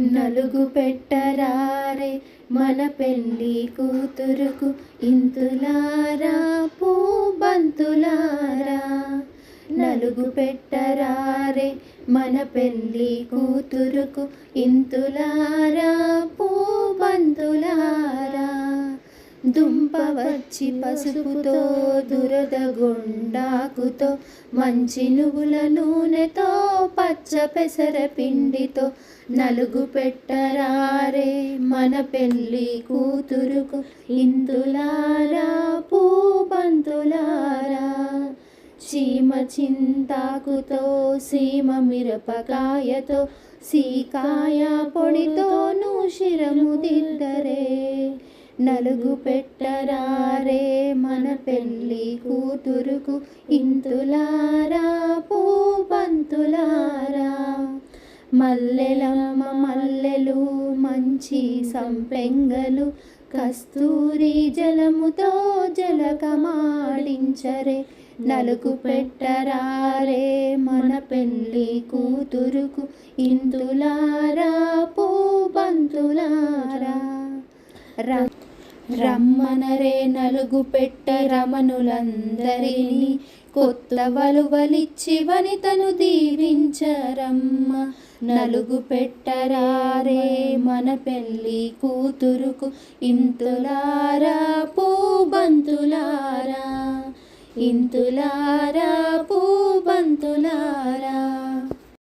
నలుగు పెట్టరారే మన పెళ్ళి కూతురుకు ఇంతులారా పూబంతులారా. నలుగు పెట్టరారే మన పెళ్ళి కూతురుకు ఇంతులారా పూబంతులారా. దుంప వచ్చి పసుపుతో దురద గుండాకుతో మంచి నువ్వుల నూనెతో పచ్చ పెసర పిండితో నలుగు పెట్టరారే మన పెళ్ళి కూతురుకు ఇంతులారా పూబంతులారా. చీమ చింతాకుతో సీమ మిరపకాయతో సీకాయ పొడితోనూ శిరము దిద్దరే. నలుగు పెట్టరారే మన పెళ్ళి కూతురుకు ఇంతులారా పూబంతులారా. మల్లెలమ్మ మల్లెలు మంచి సంపెంగలు కస్తూరి జలముతో జలకమాడించరే. నలుగు పెట్టరారే మన పెళ్ళి కూతురుకు ఇంతులారా పూబంతులారా. రమ్మనరే నలుగు పెట్ట రమణులందరినీ కొత్త వలువలిచ్చి వనితను దీవించరమ్మ. నలుగు పెట్టరారే మన పెళ్ళి కూతురుకు ఇంతులారా పూబంతులారా. ఇంతులారా పూబంతులారా.